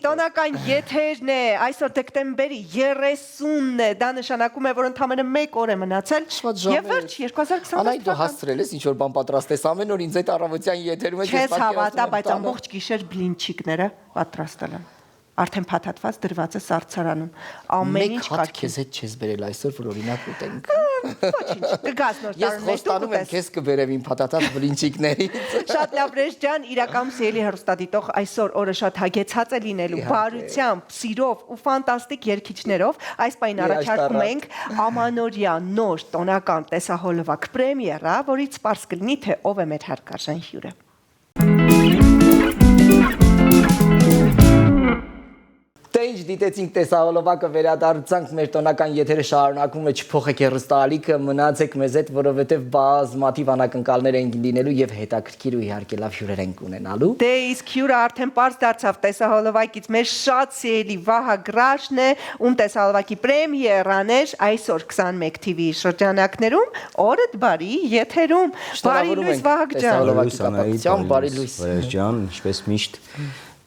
տոնական եթերն է, այսօր դեկտեմբերի 30-ն է, դա նշանակում է, որ ընդամենը 1 օր է մնացել եւ վերջ 2026 Անայ դու հասցրել ես ինչ-որ բան պատրաստես ամեն օր ինձ այդ առավոտյան եթերում ես Չես հավատա, բայց ամբողջ գիշեր բլինչիկները պատրաստել եմ Արդեն փաթաթված դրված է սառցարանում ամեն ինչ կարգ քեզ հետ չես բերել այսօր որ օրինակ ուտենք Ոչինչ կգաս նոր Ես խոստանում եմ քեզ կբերեմ իմ փաթաթած բլինչիկներից Շատ լավ Ռեժ ջան իրական սիրելի հեռուստադիտող այսօր օրը շատ հագեցած է լինելու բարությամբ, սիրով ու ֆանտաստիկ երգիչներով այս պայն առաջարկում ենք Ամանորյա նոր տոնական տեսահոլովակ պրեմիերա որից սպառս կլինի թե ով է մեր հարգարժան հյուրը Ինչ դիտեցինք տեսահոլովակը վերադարձանք մեր տոնական եթերը շարունակում է չփոխեք հեռուստաալիքը մնացեք մեզ հետ որովհետև բազմաթիվ անակնկալներ են լինելու եւ հետաքրքիր ու իհարկե լավ հյուրեր են ունենալու Դե իսկ հյուրը արդեն པարզ դարձավ տեսահոլովակից մեր շատ սիրելի Վահա Գրաշն է ում տեսահոլովակի պրեմիերան էր այսօր 21 TV շրջանակներում օրդ բարի եթերում բարի լույս Վահա ջան բարի լույս ջան ինչպես միշտ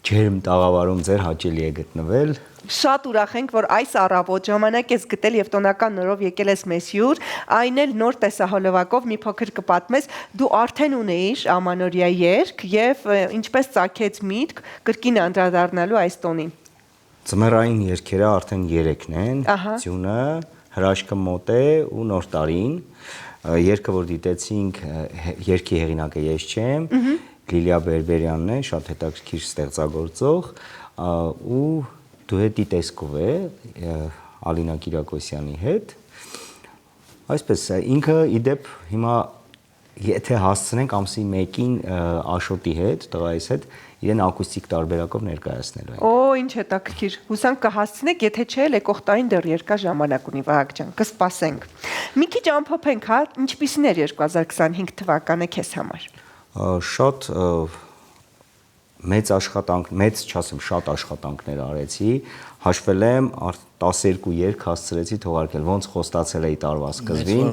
Ջերմ տաղավարում ձեր հաճելի է գտնվել Շատ ուրախ ենք, որ այս առավոտ ժամանակ ես գտել եւ տոնական նորով եկել ես մեզ հյուր, այն էլ նոր տեսահոլովակով մի փոքր կպատմես, դու արդեն ունեիր Ամանորյա երգ եւ ինչպես ծագեց միտք կրկին անդրադառնալու այս տոնին։ Ձմեռային երգերը արդեն 3-ն են, Ձյունը, Հրաշքը մոտ է ու Նոր տարին։ Երգը որ դիտեցինք, երգի հեղինակը ես չեմ, Լիլիա Բերբերյանն է, շատ հետաքրքիր ստեղծագործող ու դուետի տեսքով է Ալինա Կիրակոսյանի հետ։ Այսպես ինքը իդեպ հիմա եթե հասցնենք ամսի 1-ին Աշոտի հետ, տղայիս հետ իրեն ակուստիկ տարբերակով ներկայացնելու ենք։ Օ, ինչ հետաքրքիր։ Հուսանք կհասցնեք, եթե չէ, եկող տարին դեռ երկար ժամանակ ունի Վահագ ջան, կսպասենք։ Մի քիչ ամփոփենք, հա, ինչպիսին էր 2025 թվականը քեզ համար։ Շատ մեծ չասեմ շատ աշխատանքներ արեցի, հաշվել եմ 12 երգ հասցրեցի թողարկել, ոնց խոստացել էի տարվա սկզբին,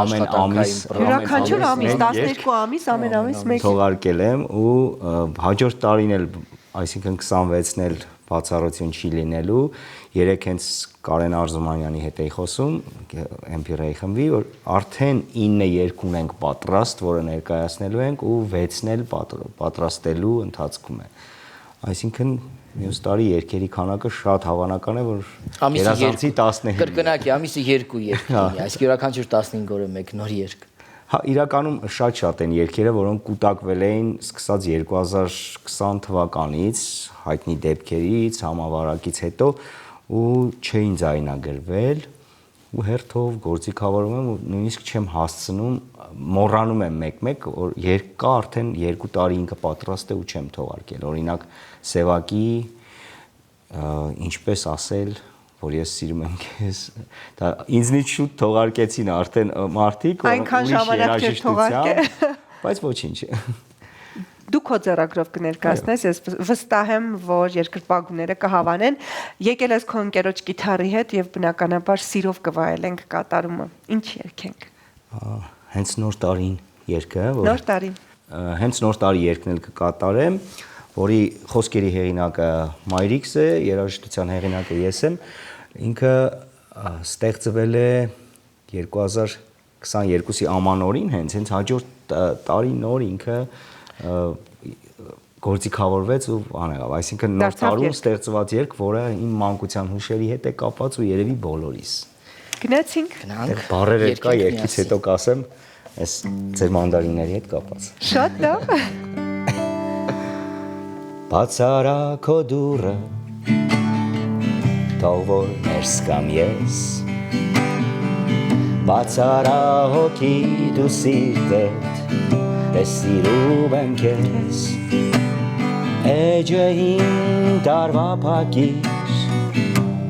ամեն ամիս յուրաքանչյուր ամիս 12 ամիս ամեն ամիս մեկ թողարկել եմ ու հաջորդ տարին էլ, այսինքն 26-ն էլ բացառություն չի լինելու, 3 հենց Կարեն Արզումանյանի հետ էի խոսում, Empire-ի խմբի, որ արդեն 9 երգ ունենք պատրաստ, որը ներկայացնելու ենք ու 6-ն էլ պատրաստելու ընթացքում է։ Այսինքն մյուս տարի երգերի քանակը շատ հավանական է, որ երազանցի 15 կրկնակի ամիսը 2 երգ լինի, այսինքն յուրաքանչյուր 15 օրը մեկ նոր երգ։ Հա, իրականում շատ են երգերը, որոնք կուտակվել էին սկսած 2020 թվականից, հայտնի դեպքերից, համավարակից հետո ու չէին ձայնագրվել ու հերթով գործիքավորում եմ ու նույնիսկ չեմ հասցնում, մոռանում եմ մեկ-մեկ, որ երգ կա արդեն 2 տարի ինքը պատրաստ է ու չեմ թողարկել։ Օրինակ Սևակի ինչպես ասել որ ես սիրում եմ քեզ, դա ինձնից շուտ թողարկեցին արդեն մարդիկ, այնքան ժամանակ չէր թողարկել, բայց ոչինչ։ Դու քո ձեռագրով կներկայացնես, ես վստահ եմ, որ երկրպագուները կհավանեն, եկել ես քո ընկերոջ գիտարի հետ եւ բնականաբար սիրով կվայելենք կատարումը։ Ինչ երգենք։ Հենց նոր տարին երգը, որ Նոր տարին։ Հենց նոր տարի երգն էլ կկատարեմ, որի խոսքերի հեղինակը Մայրիքս է, երաժշտության հեղինակը ես եմ, ինքը ստեղծվել է 2022-ի ամանորին, հենց հաջորդ տարի նոր ինքը գործիքավորվեց ու անեղավ, այսինքն նոր տարում ստեղծված երգ, որը իմ մանկության հուշերի հետ է կապված ու երևի բոլորիս։ Գնացինք։ Բառերը կա երգից հետո կասեմ, այս ձեր մանդարինների հետ կապված։ Շատ լավ։ Բացարա քո դուրը, թող որ ներս կամ ես, բացարա հոգի դու սիրտդ, պես սիրում եմ քեզ, էջեին տարվա փակիր,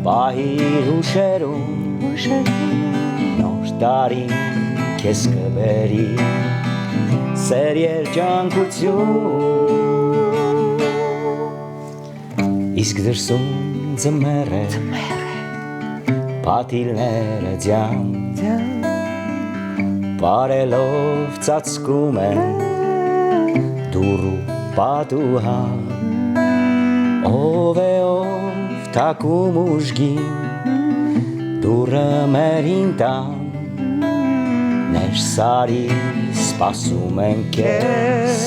պահիր հուշերում, նոր տարին քեզ կբերի, սեր երջանկություն, իսկ դրսում ձմեռ է, պատիլները ձյան, բարելով ծածկում են դուռ ու պատուհան, ով է ով թակում ուժգին դուրը մերին տան ներսարի սպասում են քեզ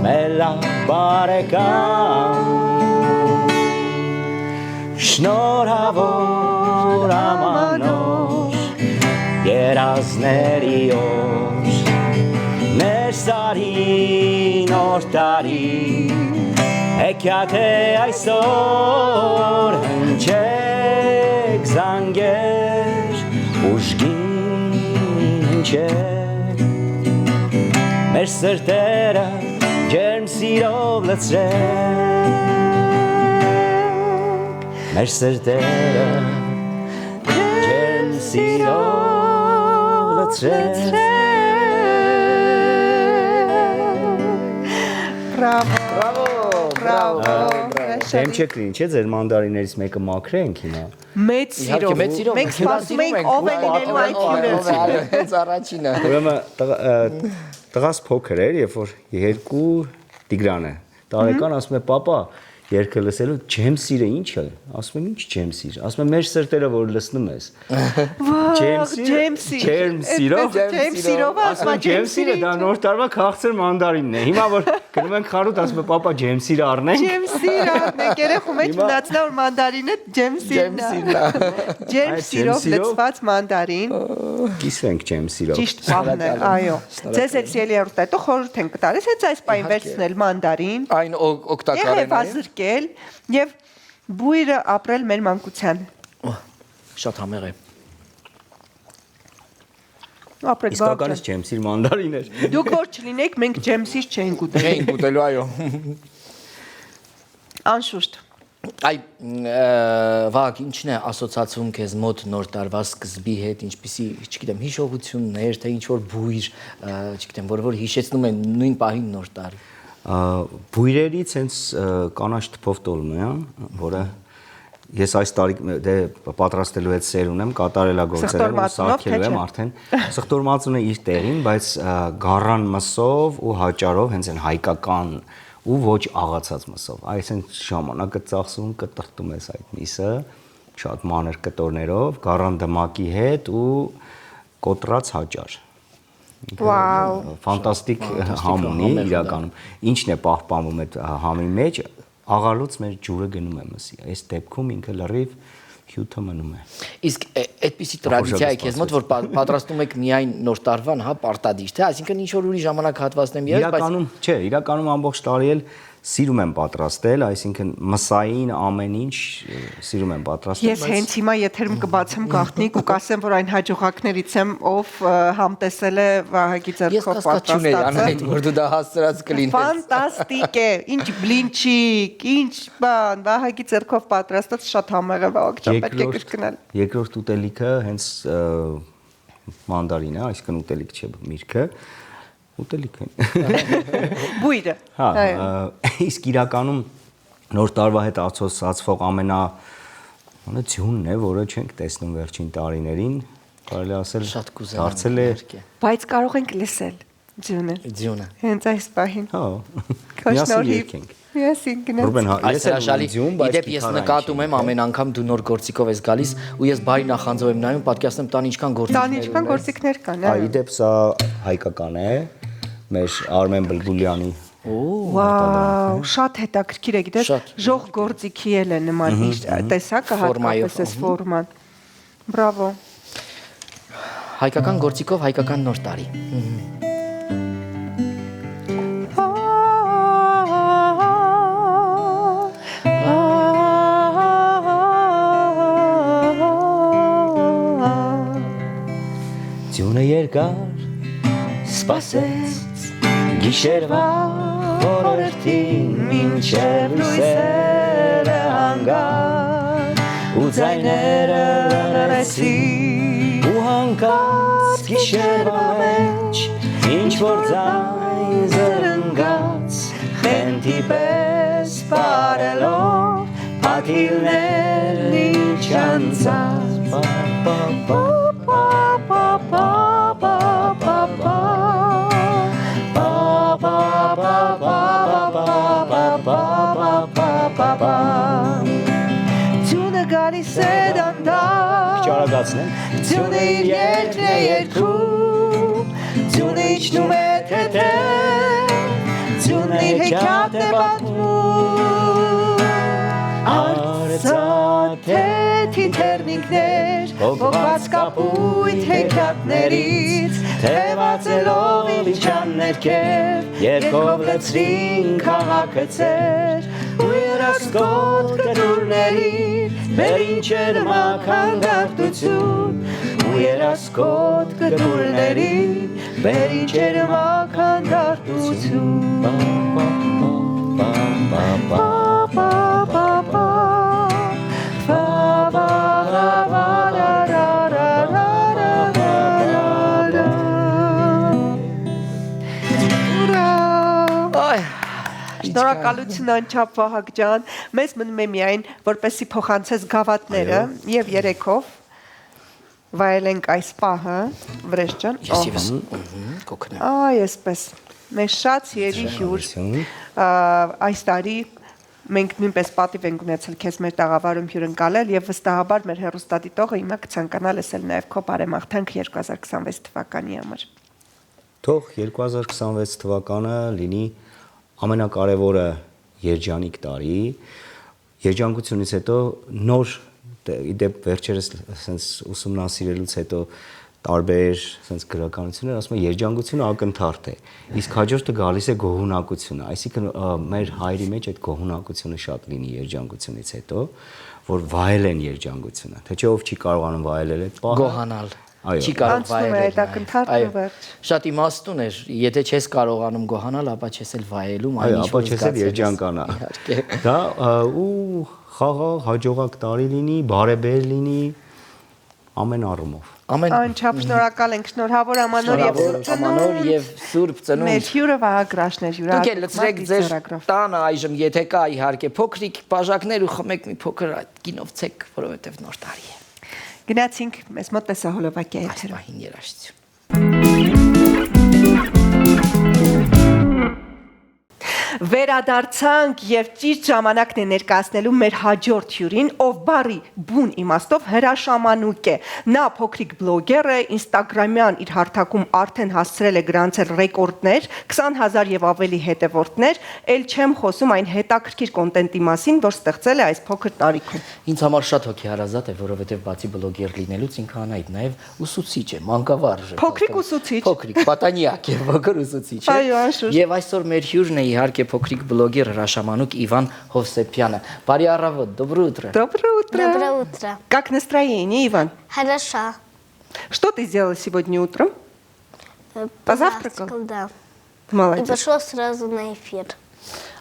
մելա բարեկամ շնորհավոր ամանոր երազների օր ներսարի նոր տարի Հեքիաթ է այսօր հնչեք զանգեր ուժգին հնչեք մեր սրտերը ջերմ սիրով լցրեք մեր սրտերը ջերմ սիրով լցրեք Բրավո Դեմ չեք լինի, չէ՞ ձեր մանդարիներից մեկը մաքրենք հիմա։ Մեծ սիրով։ Մենք սպասում ենք ով է լինելու այդ հյուրը։ Հենց առաջինը։ Ուրեմն տղաս փոքր էր, երբ որ երկու Տիգրանը տարեկան ասում է պապա երգը լսելու ջեմսիրը ի՞նչ է։ Ասում եմ ինչ ջեմսիր։ Ասում եմ մեր սրտերը որ լսնում ես։ Ջեմսիրով։ Ջեմսիրով ասում եմ Ջեմսիրը դա նոր տարվա քաղցր մանդարինն է։ Հիմա որ գնում ենք խարույկ ասում է պապա ջեմսիրը առնենք։ Ջեմսիր առնենք երեխու մեջ մնացնա որ մանդարինը ջեմսիրն է։ Ջեմսիրով լցված մանդարին։ Կիսվենք ջեմսիրով։ Ճիշտ բանն է, այո։ Ձեզ էլ սիրելի հեռուստատու խորհուրդ ենք տալիս հենց այս պայն վերցնել մանդարին։ Այն օգտակար է։ Եվ բույրը ապրել մեր մանկության։ Շատ համեղ է։ Ապրել Իսկականից ջեմսիր մանդարին էր։ Դուք որ չլինեք, մենք ջեմսիր չենք ուտել։ Չէինք ուտելու, այո։ Անշուշտ։ Այ վակ ինչն է ասոցացվում քեզ մոտ նոր տարվա սկզբի հետ, ինչպիսի, չգիտեմ, հիշողություններ, թե ինչ որ բույր, չգիտեմ, որ հիշեցնում են նույն պահին նոր տարի։ Բույրերից հենց կանաչ թփով տոլմյան, որը ես այս տարի դե պատրաստելու հետ սեր ունեմ, կատարելագործել եմ, սարքելու եմ արդեն։ Սխտորմածունը իր տեղին, բայց գառան մսով ու հաճարով հենց այն հայկական ու ոչ աղացած մսով։ Այսինքն ժամանակը ծախսում կտրտում ես այդ միսը շատ մանր կտորներով, գառան դմակի հետ ու կոտրած հաճար։ Վաու, ֆանտաստիկ համ ունի իրականում։ Ինչն է պահպանվում այդ համի մեջ, աղալուց մեր ջուրը գնում է մսի։ Այս դեպքում ինքը լրիվ հյութը մնում է։ Իսկ այդպիսի տրադիցիա է քեզ մոտ, որ պատրաստում եք միայն նոր տարվան, հա, պարտադիր, թե այսինքն ինչ որ ուրիշ ժամանակ հատվածնեմ ես, բայց իրականում, չէ, իրականում ամբողջ տարի էլ սիրում եմ պատրաստել, այսինքն մսային ամեն ինչ սիրում եմ պատրաստել։ Ես հենց հիմա եթերում կբացեմ գաղտնիք ու կասեմ, որ այն հաջողակներից եմ, ով համտեսել է Վահագի ձեռքով պատրաստածը։ որ դու դա հասցրած կլինես։ Ֆանտաստիկ է, ինչ բլինչիկ, ինչ բան, Վահագի ձեռքով պատրաստած շատ համեղ է, Վահագ ջան, պետք է կրկնել։ Երկրորդ ուտելիքը հենց մանդարինը, այսինքն ուտելիք չէ, միրգը։ Ուտելիք են։ Բույրը։ Հա, իսկ իրականում նոր տարվա հետ ասոցացվող ամենաձյունն է, որը չենք տեսնում վերջին տարիներին, կարելի ասել Շատ կուզենամ, դարձել է Բայց կարող ենք լսել ձյունը։ Ձյունը։ Հենց այս պահին։ Հա։ Քո Միասին շնորհիվ։ երկենք։ Միասին գնանք։ Ռուբեն, հա, Այս հրաշալի, իդեպ ես նկատում եմ ամեն անգամ դու նոր գործիքով ես գալիս ու ես բարի նախանձով եմ նայում, պատկերացնում տան ինչքան գործիքներ կան։ Այ իդեպ սա հայկական է, մեր Արմեն Բլբուլյանի Վաու, շատ հետաքրքիր է, գիտես, ժող գործիքի էլ է նման տեսակը հատկապես էս ֆորման։ Բրավո։ Հայկական գործիքով հայկական նոր տարի։ Ձյունը երկար սպասեց գիշերվա օրերտին մինչև լույսերը հանգան ու ձայները լրեցին ու հանկած գիշերվա մեջ ինչ որ ձայն զրնգաց խենթի պես բարելով պատիլներն ինչ անցած Ba զգացնեմ։ Ձյունը իր երկն է երկում, ձյունը իջնում է թեթե, ձյունը իր հեքիաթ է պատմում, արծաթե թիթեռնիկներ, հոգված կապույտ հեքիաթներից, թևածելով իջան ներքև, երկով լցրին քաղաքը ծեր, ու երասկոտ կտուրների, մեր ինչեր մաքան գարտություն, ու երասկոտ կտուրների, մեր ինչեր մաքան գարտություն, Շնորհակալություն անչափ Վահագ ջան, մեզ մնում է միայն որպեսի փոխանցես գավաթները եւ երեքով վայելենք այս պահը, Վրեժ ջան։ Ես կոկնեմ։ Այ այսպես։ Մեզ շատ սիրելի հյուր այս տարի մենք նույնպես պատիվ ենք ունեցել քեզ մեր տաղավարում հյուրընկալել եւ վստահաբար մեր հեռուստադիտողը հիմա կցանկանա լսել նաեւ քո բարեմաղթանք 2026 թվականի համար։ Թող 2026 թվականը լինի ամենակարևորը երջանիկ տարի, երջանկությունից հետո նոր իդեպ վերջերս sense ուսումնասիրելուց հետո տարբեր sense գրականություններ ասում են երջանկությունը ակնթարթ է, իսկ հաջորդը գալիս է գոհունակությունը, այսինքն մեր հայրի մեջ այդ գոհունակությունը շատ լինի երջանկությունից հետո, որ վայելեն երջանկությունը, թե չէ ով չի կարողանում վայելել այդ պահը, գոհանալ Այո, չի կարող Անցնում է վայելել։ այդ ակնթարթը Այո, վերջ։ շատ իմաստուն էր, եթե չես կարողանում գոհանալ, ապա չես էլ վայելում, այո, ինչ ապա որ չես էլ զգացել ես։ երջանկանա։ Իհարկե։ Դա ու խաղաղ հաջողակ տարի լինի, բարեբեր լինի ամեն առումով։ Ամեն Անչափ շնորհակալ ենք, շնորհավոր ամանոր եւ Ամանոր եւ Սուրբ ծնունդ։ Մեր հյուրը Վահագրաշներ հյուրը։ Դուք էլ լցրեք ձեր տանը այժմ, եթե կա իհարկե փոքրիկ բաժակներ ու խմեք մի փոքր այդ գինով ցեք, որովհետեւ նոր տարի է։ Գնացինք մեզ մոտ տեսահոլովակի եթերը։ Այսպահին երաժշտություն։ Վերադարձանք եւ ճիշտ ժամանակն է ներկայացնելու մեր հաջորդ հյուրին, ով բարի բուն իմաստով հրաշամանուկ է։ Նա փոքրիկ բլոգեր է, Instagram-յան իր հարթակում արդեն հասցրել է գրանցել ռեկորդներ, 20000 եւ ավելի հետևորդներ, ել չեմ խոսում այն հետաքրքիր կոնտենտի մասին, որ ստեղծել է այս փոքր տարիքում։ Ինձ համար շատ հոգեհարազատ է, որովհետև բացի բլոգեր լինելուց ինքը անայդ նաև ուսուցիչ է, մանկավարժ է։ Փոքրիկ ուսուցիչ։ Փոքրիկ, պատանյակ է, փոքր ուսուցիչ է։ Այո, անշուշտ։ Եվ այսօր մեր հյուրն է իհարկե փոքրիկ բլոգեր հրաշամանուկ Իվան Հովսեփյանը։ Բարի առավոտ, доброе утро։ Доброе утро. Доброе утро. Как настроение, Иван? Хорошо. Что ты сделал сегодня утром? Позавтракал? Позавтракал, да. И Молодец. пошел сразу на эфир.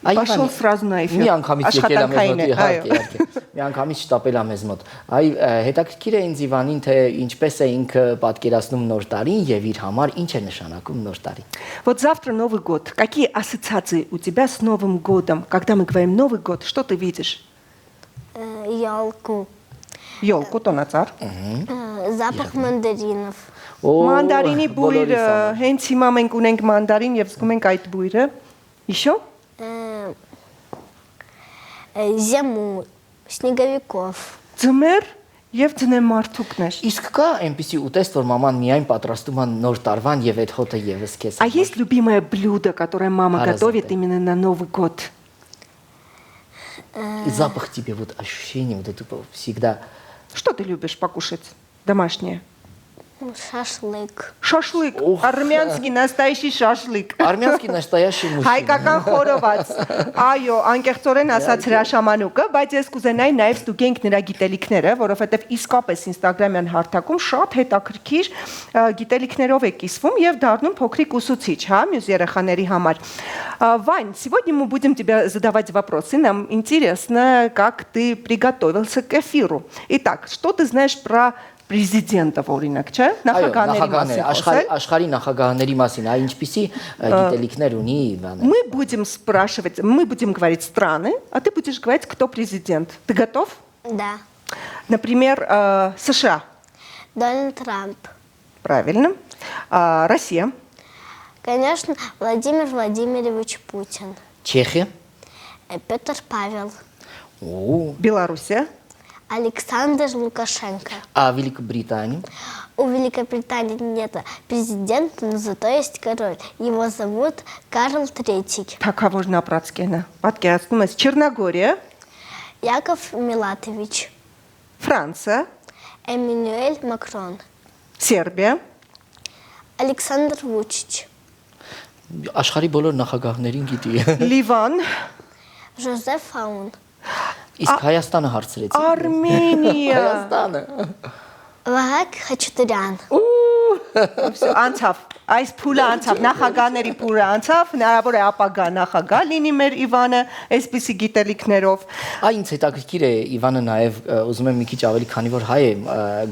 Пошел сразу на эфир. Մի անգամից եկել եմ մեզ մոտ, այո։ իհարկե։ Մի անգամից շտապել եմ մեզ մոտ։ Այ հետաքրքիր է ինձ Իվանին, թե ինչպես է ինքը պատկերացնում նոր տարին եւ իր համար ինչ է նշանակում նոր տարի։ Вот завтра Новый год. Какие ассоциации у тебя с Новым годом? Когда мы говорим Новый год, что ты видишь? Елку. Ёлку, տոնածառ։ Запах мандаринов. Մանդարինի բույր, բոլորիս համար։ հենց հիմա մենք ունենք մանդարին եւ զգում ենք այդ բույրը։ Еще? Зиму. Снеговиков. Ձմեռ եւ ձնեմարդուկներ։ Իսկ կա այնպեսի ուտեստ, որ մաման միայն պատրաստում է նոր տարվան եւ այդ հոտը եւս քեզ։ А есть любимое блюдо, которое мама Харазаты. готовит именно на Новый год? И запах тебе вот ощущение вот это всегда. Что ты любишь покушать? Домашнее. Шашлык. Шашлык. Ух. Армянский настоящий шашлык. Արմյանսկի naстоящий мужчина։ Հայկական խորոված։ Այո, անկեղծորեն ասած հրաշամանուկը, բայց ես կուզենայի նաև ստուգենք նրա գիտելիքները, որովհետև իսկապես Instagram-յան հարթակում շատ հետաքրքիր գիտելիքներով է կիսվում եւ դառնում փոքրիկ ուսուցիչ, հա, մյուս երեխաների համար։ Вань, сегодня мы будем тебе задавать вопросы. Нам интересно, как ты приготовился к эфиру. Итак, что ты знаешь про Պրեզիդենտը օրինակ, չէ՞, նախագահների մասին։ Աշխարհի նախագահների մասին, այ ինչպիսի գիտելիքներ ունի Իվանը։ Мы будем спрашивать, мы будем говорить страны, а ты будешь говорить, кто президент. Ты готов? Да. Например, США. Дональд Трамп. Правильно. Россия. Конечно, Владимир Владимирович Путин. Չեխիա։ Петр Павел. Օ, Белоруссия. Александр Лукашенко. А Великобритании? У Великобритании нет президента, но зато есть король. Его зовут Карл III. Թագավորն ապրածկենը։ Պատկերացնում ես Չեռնագորիա, Яков Милатович. Ֆրանսա, Эммануэль Макрон. Սերբիա, Александр Вучич. Աշխարհի բոլոր նախագահներին գիտի։ Լիվան, Жозеф Фаун. Իսկ Հայաստանը հարցրեցի։ Արմենիա։ Հայաստանը։ Վահագ Խաչատրյան. Անցավ, այս փուլը անցավ, նախագահների փուլը անցավ, հնարավոր է ապագա նախագահ լինի մեր Իվանը, այսպիսի գիտելիքներով։ Ինձ հետաքրքիր է Իվանը նաև ուզում եմ մի քիչ ավելի, քանի որ հայ է,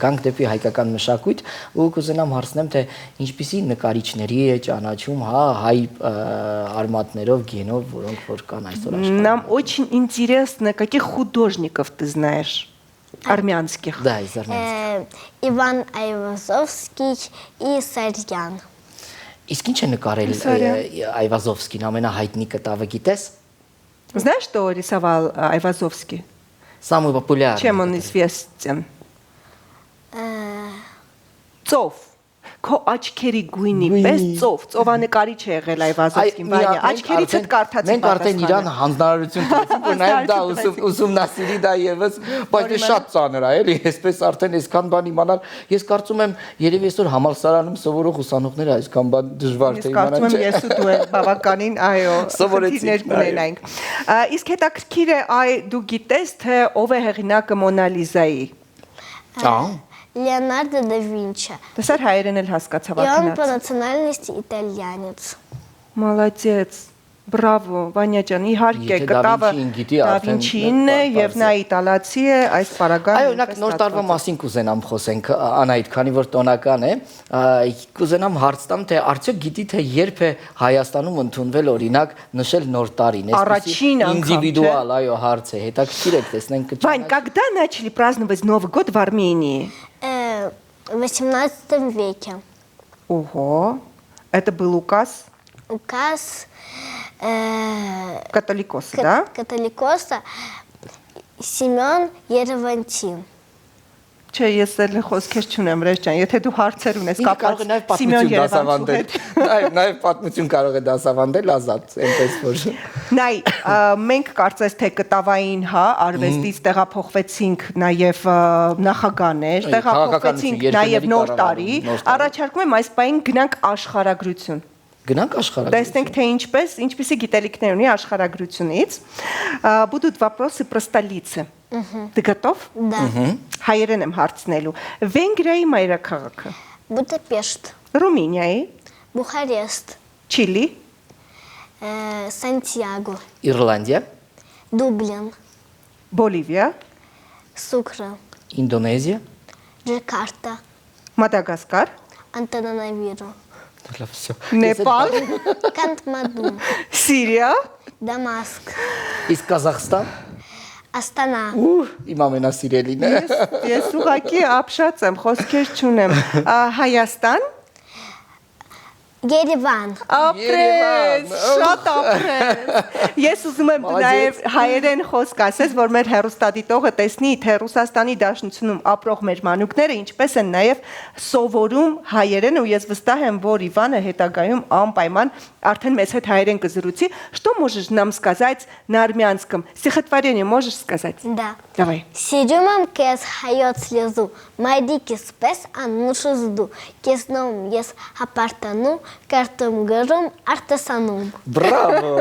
գանք դեպի հայկական մշակույթ ու կուզենամ հարցնեմ, թե ինչպիսի նկարիչների է ճանաչում, հա, հայ արմատներով, գենով, որոնք որ կան այսօր աշխարհում։ Нам очень интересно, каких художников ты знаешь армянских? Да, из Армենии։ Иван Айвазовский и Сарьян. Իսկ ինչ է нկարել Այվազովսկին, ամենահայտնի կտավը գիտես։ Знаешь, что рисовал Айвазовский? Самый популярный։ Чем он известен? Ծով։ Քո աչքերի գույնի պես ծով, ծովանկարիչ է եղել Այվազովսկին, Վանյա։ Աչքերիցդ կարդացի։ Մենք արդեն իրան հանձնարարություն տվեցինք, որ նաև դա ուսումնասիրի դա եւս, բայց դե շատ ծանր է, էլի, այսպես արդեն այսքան բան իմանալ։ Ես կարծում եմ, երևի այսօր համալսարանում սովորող ուսանողները այսքան բան դժվար թե իմանան։ Կարծում եմ ես ու դու բավականին, այո, Սովորեցինք, ունենանք։ Իսկ հետաքրքիր է, դու գիտես, թե ով է հեղինակը Մոնալիզայի։ Леонардо да Винчи. Տեսար հայերեն էլ հասկացավ И он արդեն։ по национальности итальянец. Մալադեց։ Բրավո, Վանյա ջան, իհարկե կտավը Da Vinci-ն է եւ նա իտալացի է, այս պարագան։ Այո, նա նոր տարվա մասին կուզենամ խոսենք, Անահիտ, քանի որ տոնական է, կուզենամ հարց տամ, թե արդյոք գիտի թե երբ է Հայաստանում ընդունվել օրինակ նշել նոր տարին, Առաջին անգամ, ինդիվիդուալ, այո, հարց է, հետաքրքիր է, տեսնենք Вань, когда начали праздновать Новый год в Армении? В 18 веке. Ого, это был указ Указ католикоса, да? католикоса Семен Еревантин. Չէ, ես էլ խոսքեր չունեմ, Ռեժ ջան, եթե դու հարցեր ունես կապված Սիմեոն Երևանցու հետ։ Նաև պատմություն կարող է դասավանդել ազատ, այնպես որ։ Նայ, մենք կարծես թե կտավային, հա, արվեստից տեղափոխվեցինք նաև նախագաներ, տեղափոխվեցինք նաև նոր տարի, առաջարկում եմ այս պահին գնանք աշխարհագրություն։ Գնանք աշխարհագրություն։ Տեսնենք թե ինչպիսի գիտելիքներ ունի աշխարհագրությունից։ Будут вопросы про столицы. Ты готов? Да. Հայերեն եմ հարցնելու։ Վենգրիայի մայրաքաղաքը, Будапешт. Ռումինիայի, Бухарест. Չիլի, Сантьяго. Իռլանդիա, Дублин. Բոլիվիա, Сукра. Ինդոնեզիա, Джакарта. Մադագասկար, Антананавиру. լավ, всё։ Նեպալ, Кантмаду. Սիրիա, Дамаск. Իսկ Կազախստան։ Астана. Իմ ամենասիրելին է։ ես ուղղակի ապշած եմ, խոսքեր չունեմ։ Հայաստան, Երևան. ապրես, շատ ապրես։ Ես ուզում եմ նաև հայերեն խոսք ասես, որ մեր հեռուստադիտողը տեսնի, թե Ռուսաստանի Դաշնությունում ապրող մեր մանուկները ինչպես են նաև սովորում հայերեն ու ես վստահ եմ, որ Իվանը հետագայում անպայման արդեն մեզ հետ հայերեն կզրուցի։ Что можешь нам сказать на армянском? Стихотворение можешь сказать? Да. Давай. Сирюмам кес хайот слезу, майдики спес анушу зду, кесном ес апартану, կարտում գրում արտասանում։ Բրավո,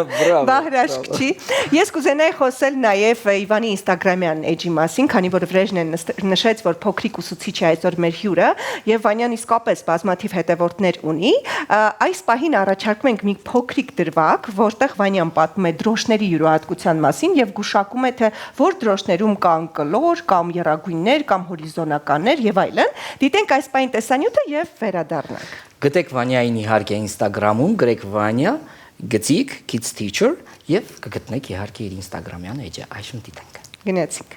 բրավո։ Բահրաշկչի։ Ես կուզենայի խոսել նաև Իվանի Instagram-յան էջի մասին, քանի որ Վրեժնեն նշեց, որ փոքրիկ ուսուցիչ է այսօր մեր հյուրը, եւ Վանյան իսկապես բազմաթիվ հետևորդներ ունի։ Այս պահին առաջարկում ենք մի փոքրիկ դրվագ, որտեղ Վանյան պատմում է դրոշների յուրահատկության մասին եւ գուշակում է, թե որ դրոշներում կան կլոր կամ եռագույններ կամ հորիզոնականներ եւ այլն։ Դիտենք այս պահին տեսանյութը եւ վերադառնանք։ Գտեք Վանյային իհարկե Instagram-ում, գրեք Վանյա, գծիկ Kids Teacher եւ կգտնեք իհարկե իր Instagram-յան էջը, այժմ դիտենք։ Գնացինք։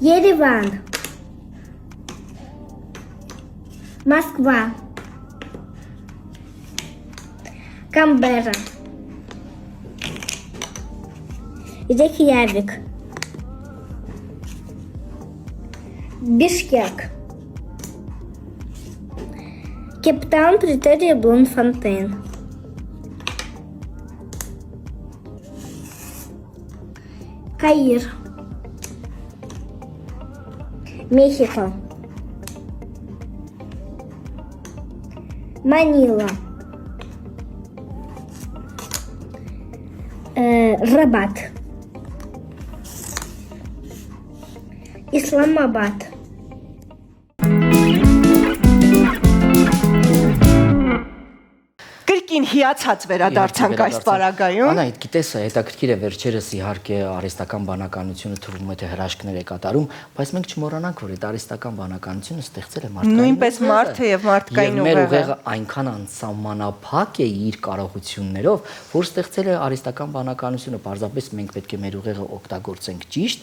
Երևան, Մոսկվա, Կամբերա, Ռեյքյավիկ, Бишкек. Кептаун, Притория, Блумфонтейн. Каир. Мехико. Манила. Рабат. Исламабад. Կրկին հիացած վերադարձանք այս պարագայում։ Անահիտ, գիտես, հետաքրքիր է վերջերս իհարկե արհեստական բանականությունը թվում է թե հրաշքներ է կատարում, բայց մենք չմոռանանք, որ այդ արհեստական բանականությունը ստեղծել է մարդկային Նույնպես մարդը եւ մարդկային Մեր ուղեղը։ ուղեղը այնքան անսահմանափակ է իր կարողություններով, որ ստեղծել է արհեստական բանականությունը, պարզապես մենք պետք է մեր ուղեղը օգտագործենք ճիշտ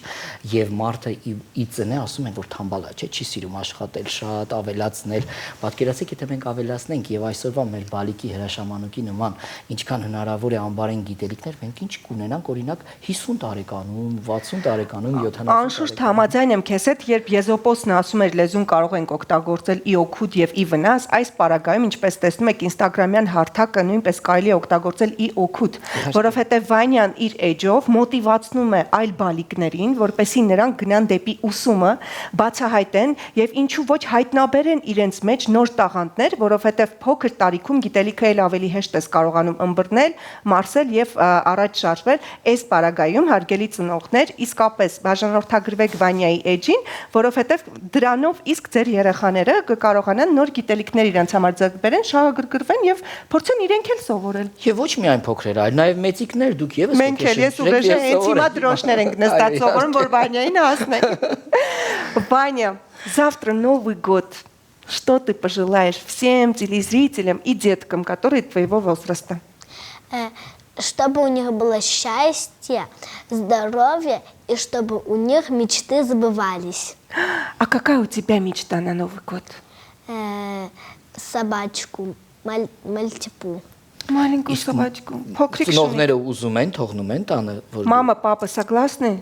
եւ մարդը ի ծնե ասում են, որ թամբալ է, չէ, չի սիրում աշխատել շատ, ավելացնել։ Պատկերացրեք, եթե մենք ավելացնենք եւ այսօրվա մեր բալիկի հրաշամանուկի նման ինչքան հնարավոր է անբարեն գիտելիքներ, մենք ինչ կունենանք օրինակ 50 տարեկանում, 60 տարեկանում, 70 Անշուշտ համաձայն եմ քեզ հետ, երբ Եզոպոսն ասում էր լեզուն կարող ենք օգտագործել ի օգուտ եւ ի վնաս, այս պարագայում ինչպես տեսնում եք Instagram-յան հարթակը նույնպես կարելի է օգտագործել ի օգուտ, որովհետեւ Վանյան իր էջով մոտիվացնում է այլ բալիկներին, որպեսզի նրանք գնան դեպի ուսումը, բացահայտեն եւ ինչու ոչ հայտնաբերեն իրենց մեջ նոր տաղանդներ, որովհետեւ փոքր տարիքում գիտելիքը էլ ավելի հեշտ ես կարողանում ըմբռնել, մարսել եւ առաջ շարժվել։ Այս պարագայում հարգելի ծնողներ, իսկապես բաժանորդագրվեք Վանյայի էջին, որովհետեւ դրանով իսկ ձեր երեխաները կկարողանան նոր գիտելիքներ իրենց համար ձեռք բերեն, շահագրգռվեն եւ փորձեն իրենք էլ սովորել։ Եվ ոչ միայն փոքրերը, այլ նաև մեծիկներ, դուք եւս Մենք էլ ես ուղեշը հենց հիմա դրոշներ ենք նստած սովորում, որ Վանյային հասնենք։ Ваня, завтра Новый год. Что ты пожелаешь всем телезрителям и деткам, которые твоего возраста? Чтобы у них было счастье, здоровье и чтобы у них мечты сбывались. А какая у тебя мечта на Новый год? Собачку, мальтипу. Маленькую собачку. Փոքրիկ շունիկ. Ծնողները ուզում են, թողնում են տանը, որ Мама, папа согласны?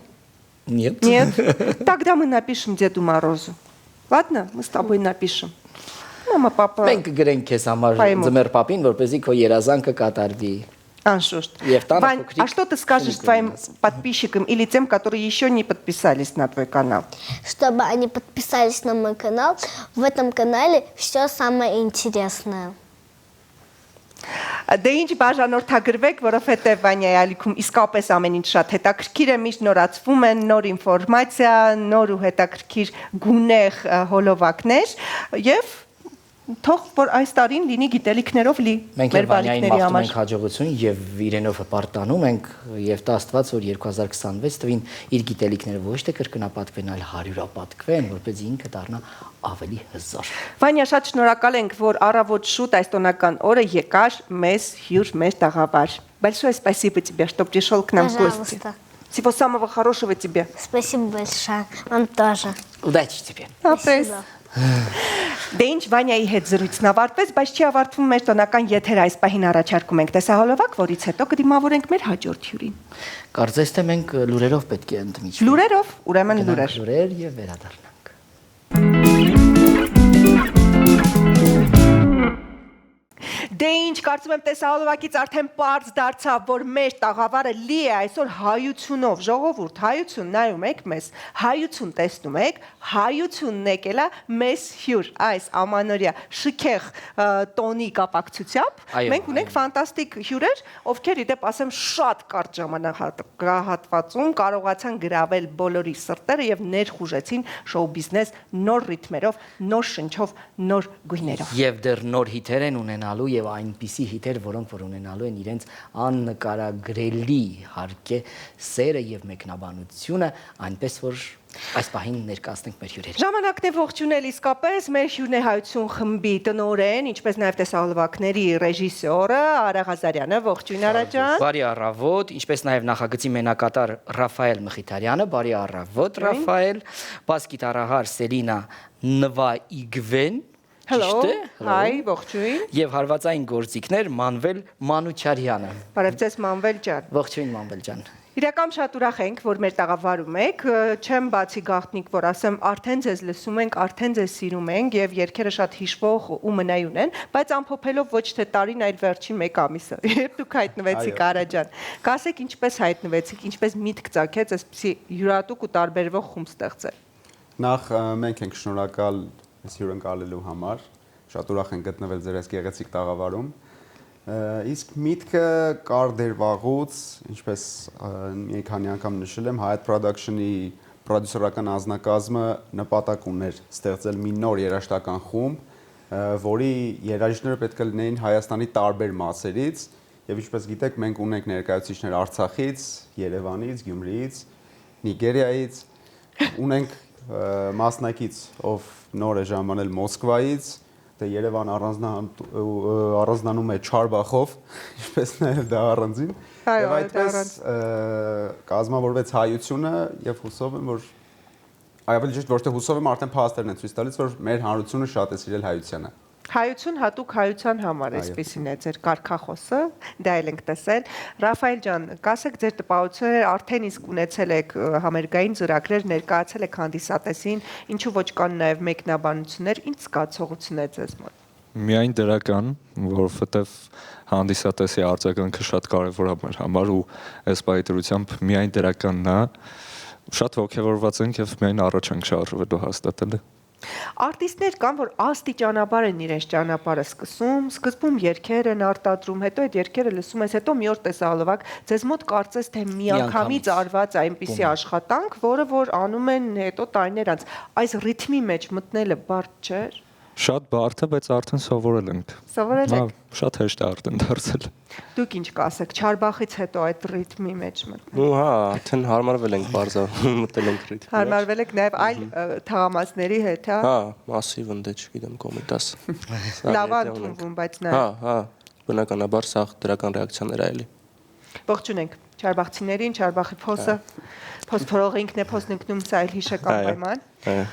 Нет. Нет? Тогда мы напишем Деду Морозу. Ладно? Мы с тобой напишем. Мама, папа. Մենք գրենք քեզ համար Պայմուն. ձմեռ պապին, որպեսզի քո երազանքը կատարվի։ Անշուշտ. Եվ տանը Вань, փոքրիկ а что ты скажешь շունիկ твоим ունենաս։ подписчикам или тем, которые еще не подписались на твой канал? Чтобы они подписались на мой канал. В этом канале все самое интересное. Դե ինչ բաժանորդագրվեք, որովհետև Վանյայի ալիքում իսկապես ամեն ինչ շատ հետաքրքիր է, միշտ նորացվում են նոր ինֆորմացիա, նոր ու հետաքրքիր գունեղ հոլովակներ եւ թող որ այս տարին լինի գիտելիքներով լի Մենք մեր Վանյային բալիկների մաղթում համար։ ենք հաջողություն եւ իրենով հպարտանում ենք եւ տա Աստված որ 2026 թվին իր գիտելիքները ոչ թե կրկնապատկվեն, այլ հարյուրապատկվեն, որպեսզի инքը դառնա ավելի հզոր։ Վանյա, շատ շնորհակալ ենք, որ առավոտ շուտ այս տոնական օրը եկար մեզ հյուր մեր տաղավար։ Большое спасибо тебе, что пришел к нам в гости. Пожалуйста. Всего самого хорошего тебе. Спасибо большое. Вам тоже. Удачи тебе։ Ապրես։ Դե ինչ Վանյայի հետ զրույցն ավարտվեց, բայց չի ավարտվում մեր տոնական եթերը, այս պահին առաջարկում ենք տեսահոլովակ, որից հետո կդիմավորենք մեր հաջորդ հյուրին։ Կարծես թե մենք լուրերով պետք է ընդմիջվենք։ Լուրերով, ուրեմն լուրեր։ Լուրեր եւ վերադառնանք։ Դե ինչ, կարծում եմ տեսահոլովակից արդեն պարզ դարձավ, որ մեր տաղավարը լի է այսօր հայությունով, ժողովուրդ, հայություն նայում եք մեզ, հայություն տեսնում եք, հայությունն եկել է մեզ հյուր, այս ամանորյա շքեղ տոնի կապակցությամբ, Այո, մենք ունենք ֆանտաստիկ հյուրեր, ովքեր իդեպ ասեմ շատ կարճ ժամանակահատվածում կարողացան գրավել բոլորի սրտերը եւ ներխուժեցին շոու բիզնես նոր ռիթմերով, նոր շնչով, նոր գույներով։ Եվ դեռ նոր հիթեր են ունենալու եւ այնպիսի հիթեր, որոնք որ ունենալու են իրենց աննկարագրելի հարկե սերը եւ մեկնաբանությունը, այնպես որ այս պահին ներկայացնենք մեր հյուրերը։ Ժամանակն է ողջունել իսկապես մեր հյուրն է հայություն խմբի տնօրեն, ինչպես նաև տեսահոլովակների ռեժիսորը Արա Ղազարյանը, ողջույն Արա ջան։ Բարի առավոտ, ինչպես նաև նախագծի մենակատար Ռաֆայել Մխիթարյանը, բարի առավոտ Ռաֆայել, բաս գիտարահար Սելինա Նվաիգվեն, Hello, Ճիշտ է, hi, ողջույն։ Եվ հարվածային գործիքներ Մանվել Մանուչարյանը։ Բարև ձեզ Մանվել ջան։ Ողջույն Մանվել ջան։ Իրական շատ ուրախ ենք, որ մեր տաղավարում եք, չեմ բացի գաղտնիք, որ ասեմ, արդեն ձեզ լսում ենք, արդեն ձեզ սիրում ենք եւ երգերը շատ հիշվող ու մնայուն են, բայց ամփոփելով ոչ թե տարին, այլ վերջին 1 ամիսը, երբ դուք հայտնվեցիք Արա ջան։ Կասեք ինչպես հայտնվեցիք, ինչպես միտք ծագեց այսպեսի յուրատուկ ու տարբերվող խումբ ստեղծել։ Նախ մենք ենք շնորհակալ այս հյուրընկալելու համար, շատ ուրախ ենք գտնվել ձեր այս գեղեցիկ տաղավարում։ Իսկ միտքը կար դեր վաղուց, ինչպես մի քանի անգամ նշել եմ, Hyatt Production-ի պրոդյուսերական անձնակազմը նպատակ ուներ ստեղծել մի նոր երաժշտական խումբ, որի երաժիշտները պետք է լինեին Հայաստանի տարբեր մասերից, եւ ինչպես գիտեք, մենք ունենք ներկայացուցիչներ Արցախից, Երևանից, Գյումրիից, Նիգերիայից, ունենք մասնակից, ով նոր է ժամանել Մոսկվայից, Երևան առանձնանում է Չարբախով, ինչպես նաև դա առանձին։ Եվ այդպես կազմավորվեց հայությունը եւ հուսով եմ, որ ավելի ճիշտ ոչ թե հուսով եմ, արդեն փաստերն են ցույց տալիս, որ մեր հանրությունը շատ է սիրել հայությանը։ Հայություն հատուկ հայության համար այսպեսին է ձեր կարգախոսը, դա էլ ենք տեսել։ Ռաֆայել ջան, կասեք ձեր տպավորությունները արդեն իսկ ունեցել եք համերգային ծրագրեր, ներկայացել եք հանդիսատեսին, ինչու ոչ կան նաև մեկնաբանություններ, ինչ զգացողություն է ձեզ մոտ։ Միայն դրական, որովհետև հանդիսատեսի արձագանքը շատ կարևոր է մեր համար ու այս պայթրությամբ միայն դրականն է, շատ ողջավորված ենք եւ միայն առաջ ենք շարժվելու հաստատել։ Արտիստներ կան, որ աստիճանաբար են իրենց ճանապարհը սկսում, սկզբում երգեր են արտադրում, հետո այդ երգերը լսում ես, հետո մի օր տեսահոլովակ, ձեզ մոտ կարծես թե միանգամից արված այնպիսի աշխատանք, որը որ անում են հետո տարիներ անց, այս ռիթմի մեջ մտնելը բարդ չէ։ Շատ բարդ է, բայց արդեն սովորել ենք։ Սովորել եք։ Շատ հեշտ է արդեն դարձել։ Դուք ինչ կասեք, Չարբախից հետո այդ ռիթմի մեջ մտնել։ Ու հա, արդեն հարմարվել ենք բարձր մտել ենք ռիթմի։ Հարմարվել եք նաև այլ թաղամասների հետ, հա։ Հա, մասիվ ընդ չգիտեմ կոմիտաս։ Լավ ընդունվում, բայց նա։ Հա, բնականաբար սա դրական ռեակցիաներ է էլի։ Ողջույն ենք Չարբախցիներին, Չարբախի փոսը, փոսփորող ինքն է փոսն ընկնում, սա այլ հիշական պայման։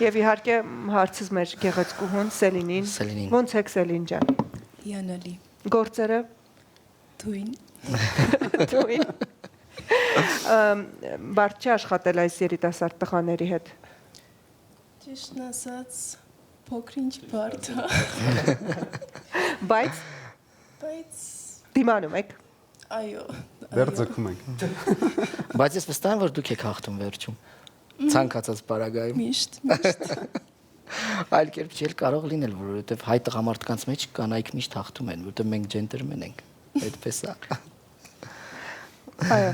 Եվ իհարկե հարցız մեր գեղեցկուհուն Սելինին։ Ոնց եք Սելին ջան։ Հիանալի։ Գործերը Թույն։ Թույն։ Բարդ չի աշխատել այս երիտասարդ տղաների հետ։ Ճիշտն ասած, փոքրինչ բարդ է։ Բայց դիմանում եք։ Այո։ Դեռ ձգում ենք։ Բայց ես վստահ եմ, որ դուք եք հաղթում վերջում։ Ցանկացած պարագայում։ Միշտ։ Այլ կերպ չի կարող լինել, որովհետև հայ տղամարդկանց մեջ կանայք միշտ հաղթում են, որովհետև մենք ջենտլմեն ենք։ Այդպես է։ Այո։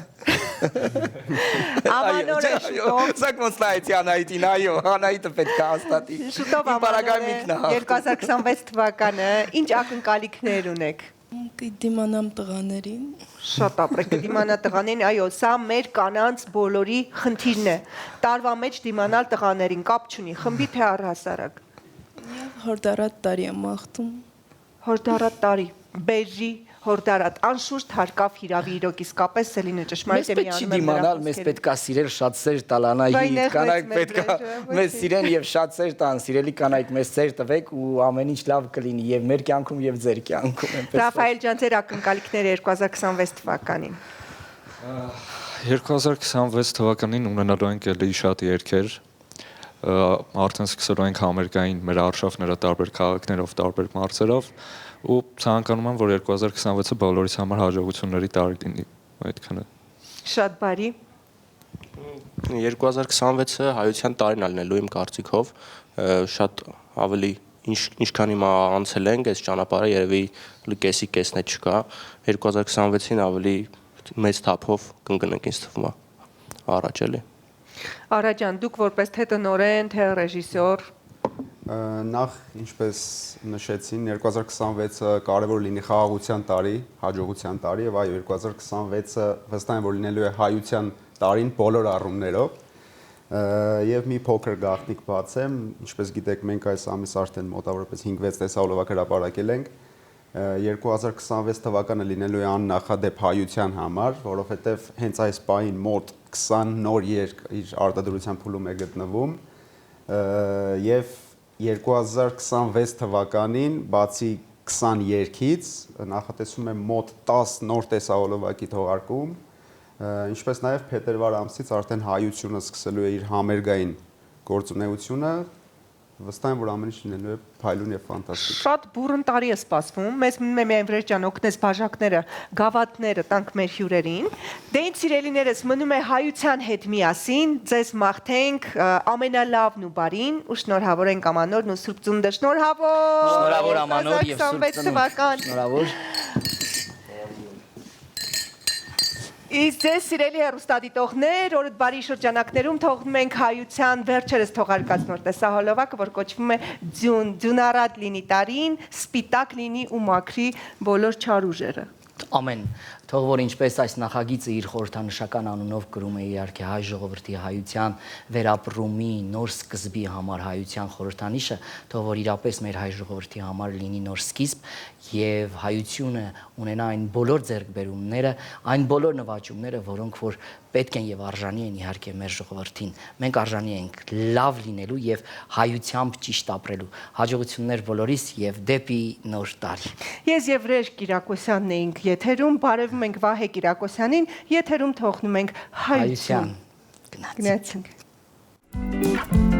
Ամանորը շուտով։ Սա ոնց նայեցի Անահիտին, այո, Անահիտը պետք է հաստատի։ Շուտով պարագայմիկն է։ 2026 թվականը ինչ ակնկալիքներ ունեք։ Դիմանամ տղաներին։ Շատ ապրեք դիմանա տղաներին, այո, սա մեր կանանց բոլորի խնդիրն է։ Տարվա մեջ դիմանալ տղաներին կապ չունի, խմբի թե առհասարակ։ Եվ հորդարատ տարի եմ աղթում։ Հորդարատ տարի, բերրի, հորդարատ, անշուշտ հարկավ հիրավի իրոք իսկապես Սելինը ճշմարիտ է միանում։ Մեզ պետք չի դիմանալ, մեզ պետք է սիրել, շատ սեր տալ Անահիտ, կանայք պետք է մեզ սիրեն եւ շատ սեր տան, սիրելի կանայք մեզ սեր տվեք ու ամեն ինչ լավ կլինի եւ մեր կյանքում եւ ձեր կյանքում։ Ռաֆայել ջան, ձեր ակնկալիքները 2026 թվականին։ 2026 թվականին ունենալու ենք էլի շատ երգեր, արդեն սկսելու ենք համերգային մեր արշավները տարբեր քաղաքներով, տարբեր մարզերով ու ցանկանում եմ, որ 2026-ը բոլորիս համար հաջողությունների տարի լինի, այդքանը։ Շատ բարի։ 2026-ը հայության տարին ալնելու իմ կարծիքով, շատ ավելի ինչքան հիմա անցել ենք, այս ճանապարհը երևի կեսի կեսն է չկա, 2026-ին ավելի մեծ թափով կընկնենք ինձ թվում է առաջ էլի։ Արա ջան, դուք որպես թե տնօրեն, թե ռեժիսոր Նախ ինչպես նշեցին 2026-ը կարևոր լինի խաղաղության տարի, հաջողության տարի եւ այո 2026-ը վստահ եմ որ լինելու է հայության տարին բոլոր առումներով եւ մի փոքր գաղտնիք բացեմ, ինչպես գիտեք մենք այս ամիս արդեն մոտավորապես 5-6 տեսահոլովակ հրապարակել ենք 2026 թվականը լինելու է աննախադեպ հայության համար, որովհետեւ հենց այս պահին մոտ 20 նոր երգ իր արտադրության փուլում է գտնվում եւ 2026 թվականին բացի 20 երգից նախատեսում եմ մոտ 10 նոր տեսահոլովակի թողարկում, ինչպես նաև փետրվար ամսից արդեն հայությունը սկսելու է իր համերգային գործունեությունը, վստահ եմ, որ ամեն ինչ լինելու է փայլուն եւ ֆանտաստիկ։ Շատ բուրըն տարի է սպասվում։ Մեզ մնում է միայն Վրեժ ջան օգնես բաժակները, գավաթները տանք մեր հյուրերին։ Դե ինձ սիրելիներս մնում է հայության հետ միասին, ձեզ մաղթենք ամենալավն ու բարին ու շնորհավորենք Ամանորն ու Սուրբ Ծնունդը։ Շնորհավոր։ Շնորհավոր Ամանոր եւ Սուրբ 2026 թվական։ Շնորհավոր։ Իսկ ձեզ սիրելի հեռուստադիտողներ, օրդ բարի շրջանակներում թողնում ենք հայության վերջերս թողարկած նոր տեսահոլովակը, որ կոչվում է Ձյունարատ լինի տարին, սպիտակ լինի ու մաքրի բոլոր չար ուժերը։ Ամեն թող որ ինչպես այս նախագիծը իր խորհրդանշական անունով կրում է իհարկե հայ ժողովրդի հայության վերապրումի նոր սկզբի համար հայության խորհրդանիշը, թող որ իրապես մեր հայ ժողովրդի համար լինի նոր սկիզբ եւ հայությունը ունենա այն բոլոր ձեռքբերումները, այն բոլոր նվաճումները, որոնք որ պետք են եւ արժանի են իհարկե մեր ժողովրդին։ Մենք արժանի ենք լավ լինելու եւ հայությամբ ճիշտ ապրելու։ Հաջողություններ բոլորիս եւ դեպի նոր տարի։ Ես եւ Վրեժ Կիրակոսյանն էինք եթերում, բարևում ենք Վահե Կիրակոսյանին, եթերում թողնում ենք հայություն։ Գնացինք։ Գնացինք։